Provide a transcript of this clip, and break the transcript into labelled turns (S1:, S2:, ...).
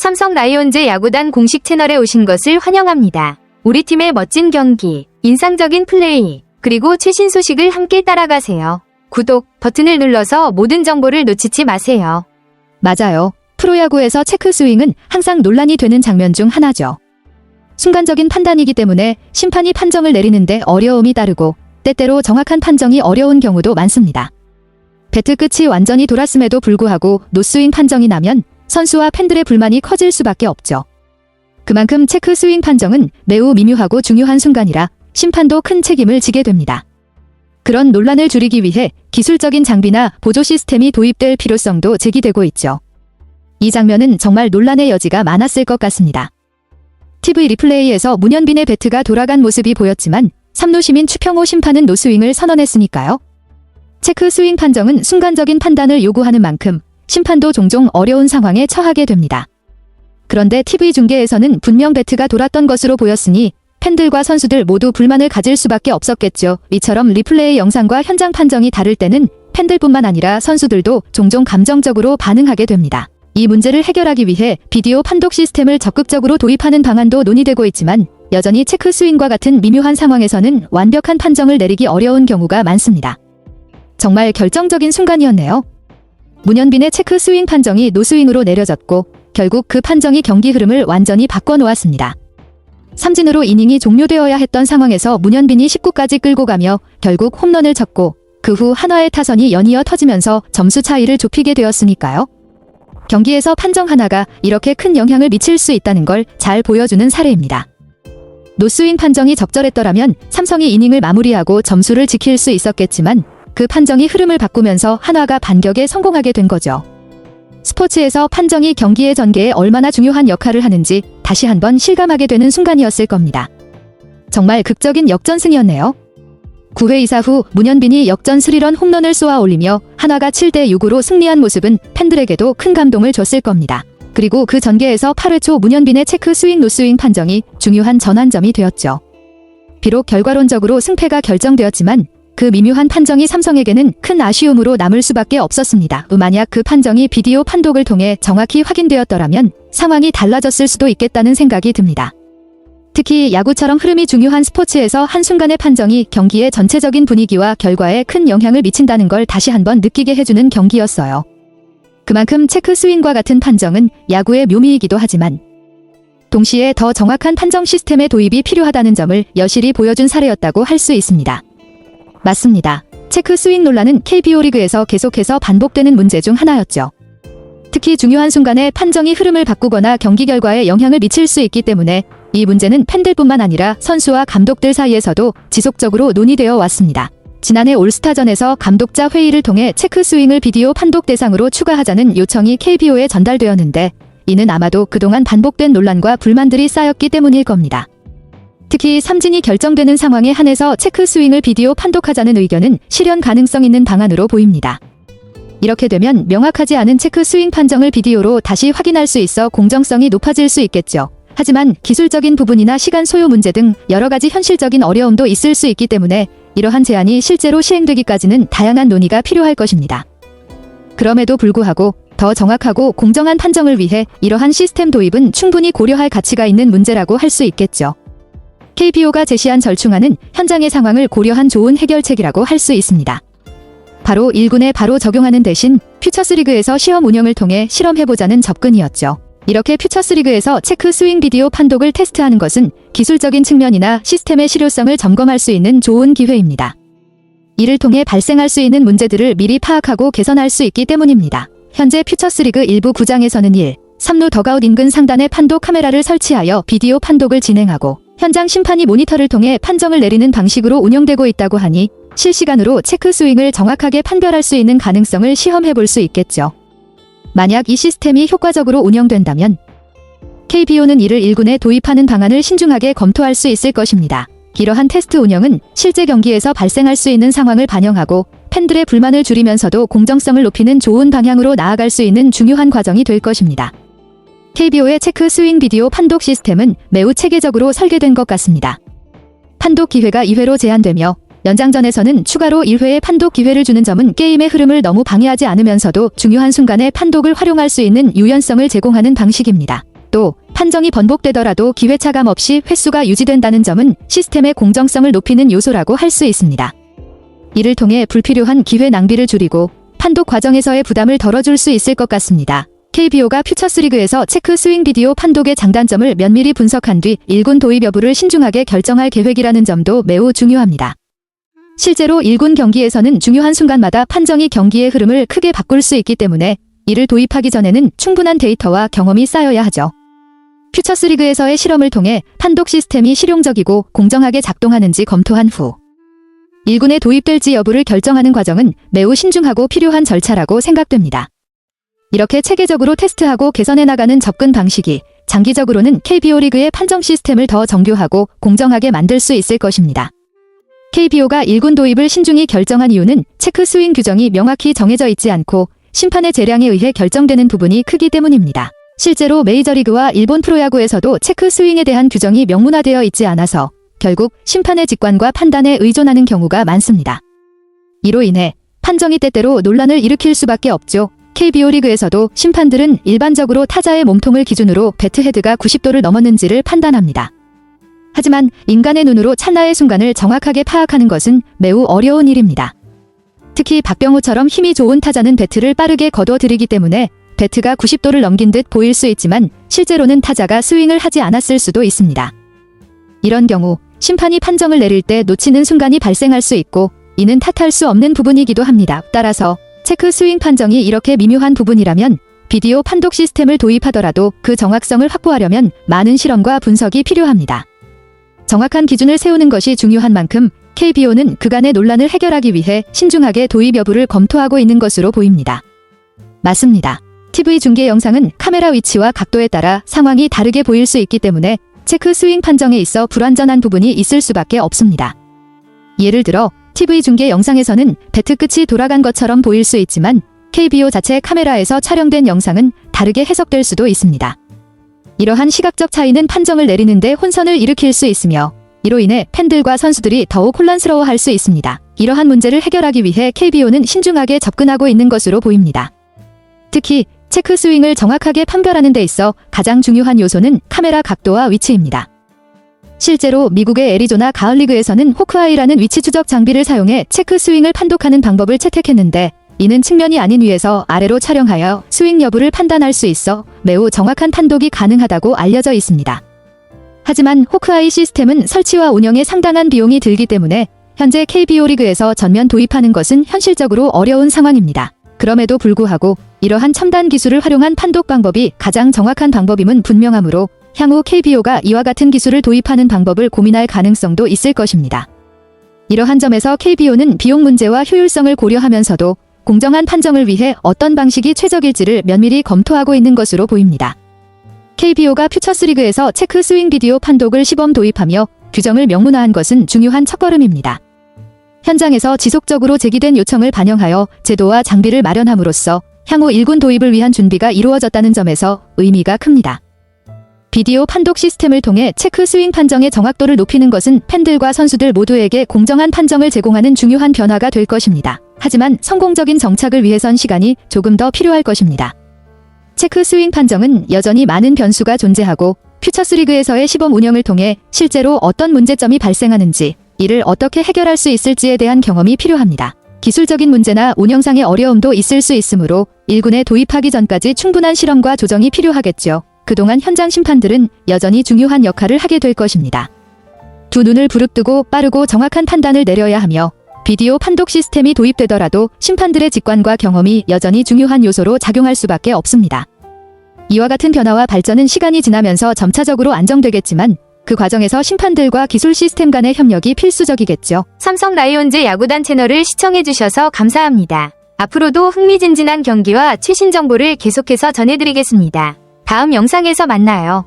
S1: 삼성 라이온즈 야구단 공식 채널에 오신 것을 환영합니다. 우리 팀의 멋진 경기, 인상적인 플레이, 그리고 최신 소식을 함께 따라가세요. 구독 버튼을 눌러서 모든 정보를 놓치지 마세요.
S2: 맞아요. 프로야구에서 체크 스윙은 항상 논란이 되는 장면 중 하나죠. 순간적인 판단이기 때문에 심판이 판정을 내리는데 어려움이 따르고 때때로 정확한 판정이 어려운 경우도 많습니다. 배트 끝이 완전히 돌았음에도 불구하고 노스윙 판정이 나면 선수와 팬들의 불만이 커질 수밖에 없죠. 그만큼 체크 스윙 판정은 매우 미묘하고 중요한 순간이라 심판도 큰 책임을 지게 됩니다. 그런 논란을 줄이기 위해 기술적인 장비나 보조 시스템이 도입될 필요성도 제기되고 있죠. 이 장면은 정말 논란의 여지가 많았을 것 같습니다. TV 리플레이에서 문현빈의 배트가 돌아간 모습이 보였지만 3루 시민 추평호 심판은 노스윙을 선언했으니까요. 체크 스윙 판정은 순간적인 판단을 요구하는 만큼 심판도 종종 어려운 상황에 처하게 됩니다. 그런데 TV 중계에서는 분명 배트가 돌았던 것으로 보였으니 팬들과 선수들 모두 불만을 가질 수밖에 없었겠죠. 이처럼 리플레이 영상과 현장 판정이 다를 때는 팬들뿐만 아니라 선수들도 종종 감정적으로 반응하게 됩니다. 이 문제를 해결하기 위해 비디오 판독 시스템을 적극적으로 도입하는 방안도 논의되고 있지만 여전히 체크 스윙과 같은 미묘한 상황에서는 완벽한 판정을 내리기 어려운 경우가 많습니다. 정말 결정적인 순간이었네요. 문현빈의 체크 스윙 판정이 노스윙으로 내려졌고 결국 그 판정이 경기 흐름을 완전히 바꿔놓았습니다. 삼진으로 이닝이 종료되어야 했던 상황에서 문현빈이 19까지 끌고 가며 결국 홈런을 쳤고 그 후 한화의 타선이 연이어 터지면서 점수 차이를 좁히게 되었으니까요. 경기에서 판정 하나가 이렇게 큰 영향을 미칠 수 있다는 걸 잘 보여주는 사례입니다. 노스윙 판정이 적절했더라면 삼성이 이닝을 마무리하고 점수를 지킬 수 있었겠지만 그 판정이 흐름을 바꾸면서 한화가 반격에 성공하게 된 거죠. 스포츠에서 판정이 경기의 전개에 얼마나 중요한 역할을 하는지 다시 한번 실감하게 되는 순간이었을 겁니다. 정말 극적인 역전승이었네요. 9회 2사 후 문현빈이 역전 3런 홈런을 쏘아 올리며 한화가 7대6으로 승리한 모습은 팬들에게도 큰 감동을 줬을 겁니다. 그리고 그 전개에서 8회 초 문현빈의 체크 스윙 노스윙 판정이 중요한 전환점이 되었죠. 비록 결과론적으로 승패가 결정되었지만 그 미묘한 판정이 삼성에게는 큰 아쉬움으로 남을 수밖에 없었습니다. 만약 그 판정이 비디오 판독을 통해 정확히 확인되었더라면 상황이 달라졌을 수도 있겠다는 생각이 듭니다. 특히 야구처럼 흐름이 중요한 스포츠에서 한순간의 판정이 경기의 전체적인 분위기와 결과에 큰 영향을 미친다는 걸 다시 한번 느끼게 해주는 경기였어요. 그만큼 체크 스윙과 같은 판정은 야구의 묘미이기도 하지만 동시에 더 정확한 판정 시스템의 도입이 필요하다는 점을 여실히 보여준 사례였다고 할 수 있습니다. 맞습니다. 체크 스윙 논란은 KBO 리그에서 계속해서 반복되는 문제 중 하나였죠. 특히 중요한 순간에 판정이 흐름을 바꾸거나 경기 결과에 영향을 미칠 수 있기 때문에 이 문제는 팬들뿐만 아니라 선수와 감독들 사이에서도 지속적으로 논의되어 왔습니다. 지난해 올스타전에서 감독자 회의를 통해 체크 스윙을 비디오 판독 대상으로 추가하자는 요청이 KBO에 전달되었는데 이는 아마도 그동안 반복된 논란과 불만들이 쌓였기 때문일 겁니다. 특히 삼진이 결정되는 상황에 한해서 체크 스윙을 비디오 판독하자는 의견은 실현 가능성 있는 방안으로 보입니다. 이렇게 되면 명확하지 않은 체크 스윙 판정을 비디오로 다시 확인할 수 있어 공정성이 높아질 수 있겠죠. 하지만 기술적인 부분이나 시간 소요 문제 등 여러 가지 현실적인 어려움도 있을 수 있기 때문에 이러한 제안이 실제로 시행되기까지는 다양한 논의가 필요할 것입니다. 그럼에도 불구하고 더 정확하고 공정한 판정을 위해 이러한 시스템 도입은 충분히 고려할 가치가 있는 문제라고 할 수 있겠죠. KBO가 제시한 절충안은 현장의 상황을 고려한 좋은 해결책이라고 할 수 있습니다. 바로 1군에 바로 적용하는 대신 퓨처스리그에서 시험 운영을 통해 실험해보자는 접근이었죠. 이렇게 퓨처스리그에서 체크 스윙 비디오 판독을 테스트하는 것은 기술적인 측면이나 시스템의 실효성을 점검할 수 있는 좋은 기회입니다. 이를 통해 발생할 수 있는 문제들을 미리 파악하고 개선할 수 있기 때문입니다. 현재 퓨처스리그 일부 구장에서는 3루 더가웃 인근 상단에 판독 카메라를 설치하여 비디오 판독을 진행하고 현장 심판이 모니터를 통해 판정을 내리는 방식으로 운영되고 있다고 하니 실시간으로 체크 스윙을 정확하게 판별할 수 있는 가능성을 시험해볼 수 있겠죠. 만약 이 시스템이 효과적으로 운영된다면 KBO는 이를 1군에 도입하는 방안을 신중하게 검토할 수 있을 것입니다. 이러한 테스트 운영은 실제 경기에서 발생할 수 있는 상황을 반영하고 팬들의 불만을 줄이면서도 공정성을 높이는 좋은 방향으로 나아갈 수 있는 중요한 과정이 될 것입니다. KBO의 체크 스윙 비디오 판독 시스템은 매우 체계적으로 설계된 것 같습니다. 판독 기회가 2회로 제한되며 연장전에서는 추가로 1회의 판독 기회를 주는 점은 게임의 흐름을 너무 방해하지 않으면서도 중요한 순간에 판독을 활용할 수 있는 유연성을 제공하는 방식입니다. 또 판정이 번복되더라도 기회차감 없이 횟수가 유지된다는 점은 시스템의 공정성을 높이는 요소라고 할 수 있습니다. 이를 통해 불필요한 기회 낭비를 줄이고 판독 과정에서의 부담을 덜어줄 수 있을 것 같습니다. KBO가 퓨처스리그에서 체크 스윙 비디오 판독의 장단점을 면밀히 분석한 뒤 1군 도입 여부를 신중하게 결정할 계획이라는 점도 매우 중요합니다. 실제로 1군 경기에서는 중요한 순간마다 판정이 경기의 흐름을 크게 바꿀 수 있기 때문에 이를 도입하기 전에는 충분한 데이터와 경험이 쌓여야 하죠. 퓨처스리그에서의 실험을 통해 판독 시스템이 실용적이고 공정하게 작동하는지 검토한 후 1군에 도입될지 여부를 결정하는 과정은 매우 신중하고 필요한 절차라고 생각됩니다. 이렇게 체계적으로 테스트하고 개선해 나가는 접근 방식이 장기적으로는 KBO 리그의 판정 시스템을 더 정교하고 공정하게 만들 수 있을 것입니다. KBO가 1군 도입을 신중히 결정한 이유는 체크 스윙 규정이 명확히 정해져 있지 않고 심판의 재량에 의해 결정되는 부분이 크기 때문입니다. 실제로 메이저리그와 일본 프로야구에서도 체크 스윙에 대한 규정이 명문화되어 있지 않아서 결국 심판의 직관과 판단에 의존하는 경우가 많습니다. 이로 인해 판정이 때때로 논란을 일으킬 수밖에 없죠. KBO 리그에서도 심판들은 일반적으로 타자의 몸통을 기준으로 배트 헤드가 90도를 넘었는지를 판단합니다. 하지만 인간의 눈으로 찰나의 순간을 정확하게 파악하는 것은 매우 어려운 일입니다. 특히 박병호처럼 힘이 좋은 타자는 배트를 빠르게 거둬들이기 때문에 배트가 90도를 넘긴 듯 보일 수 있지만 실제로는 타자가 스윙을 하지 않았을 수도 있습니다. 이런 경우 심판이 판정을 내릴 때 놓치는 순간이 발생할 수 있고 이는 탓할 수 없는 부분이기도 합니다. 따라서 체크 스윙 판정이 이렇게 미묘한 부분이라면 비디오 판독 시스템을 도입하더라도 그 정확성을 확보하려면 많은 실험과 분석이 필요합니다. 정확한 기준을 세우는 것이 중요한 만큼 KBO는 그간의 논란을 해결하기 위해 신중하게 도입 여부를 검토하고 있는 것으로 보입니다. 맞습니다. TV 중계 영상은 카메라 위치와 각도에 따라 상황이 다르게 보일 수 있기 때문에 체크 스윙 판정에 있어 불완전한 부분이 있을 수밖에 없습니다. 예를 들어 TV 중계 영상에서는 배트 끝이 돌아간 것처럼 보일 수 있지만 KBO 자체 카메라에서 촬영된 영상은 다르게 해석될 수도 있습니다. 이러한 시각적 차이는 판정을 내리는데 혼선을 일으킬 수 있으며 이로 인해 팬들과 선수들이 더욱 혼란스러워할 수 있습니다. 이러한 문제를 해결하기 위해 KBO는 신중하게 접근하고 있는 것으로 보입니다. 특히 체크 스윙을 정확하게 판별하는 데 있어 가장 중요한 요소는 카메라 각도와 위치입니다. 실제로 미국의 애리조나 가을리그에서는 호크아이라는 위치 추적 장비를 사용해 체크 스윙을 판독하는 방법을 채택했는데 이는 측면이 아닌 위에서 아래로 촬영하여 스윙 여부를 판단할 수 있어 매우 정확한 판독이 가능하다고 알려져 있습니다. 하지만 호크아이 시스템은 설치와 운영에 상당한 비용이 들기 때문에 현재 KBO 리그에서 전면 도입하는 것은 현실적으로 어려운 상황입니다. 그럼에도 불구하고 이러한 첨단 기술을 활용한 판독 방법이 가장 정확한 방법임은 분명하므로 향후 KBO가 이와 같은 기술을 도입하는 방법을 고민할 가능성도 있을 것입니다. 이러한 점에서 KBO는 비용 문제와 효율성을 고려하면서도 공정한 판정을 위해 어떤 방식이 최적일지를 면밀히 검토하고 있는 것으로 보입니다. KBO가 퓨처스리그에서 체크 스윙 비디오 판독을 시범 도입하며 규정을 명문화한 것은 중요한 첫걸음입니다. 현장에서 지속적으로 제기된 요청을 반영하여 제도와 장비를 마련함으로써 향후 1군 도입을 위한 준비가 이루어졌다는 점에서 의미가 큽니다. 비디오 판독 시스템을 통해 체크 스윙 판정의 정확도를 높이는 것은 팬들과 선수들 모두에게 공정한 판정을 제공하는 중요한 변화가 될 것입니다. 하지만 성공적인 정착을 위해선 시간이 조금 더 필요할 것입니다. 체크 스윙 판정은 여전히 많은 변수가 존재하고 퓨처스리그에서의 시범 운영을 통해 실제로 어떤 문제점이 발생하는지 이를 어떻게 해결할 수 있을지에 대한 경험이 필요합니다. 기술적인 문제나 운영상의 어려움도 있을 수 있으므로 1군에 도입하기 전까지 충분한 실험과 조정이 필요하겠죠. 그동안 현장 심판들은 여전히 중요한 역할을 하게 될 것입니다. 두 눈을 부릅뜨고 빠르고 정확한 판단을 내려야 하며 비디오 판독 시스템이 도입되더라도 심판들의 직관과 경험이 여전히 중요한 요소로 작용할 수밖에 없습니다. 이와 같은 변화와 발전은 시간이 지나면서 점차적으로 안정되겠지만 그 과정에서 심판들과 기술 시스템 간의 협력이 필수적이겠죠.
S1: 삼성 라이온즈 야구단 채널을 시청해주셔서 감사합니다. 앞으로도 흥미진진한 경기와 최신 정보를 계속해서 전해드리겠습니다. 다음 영상에서 만나요.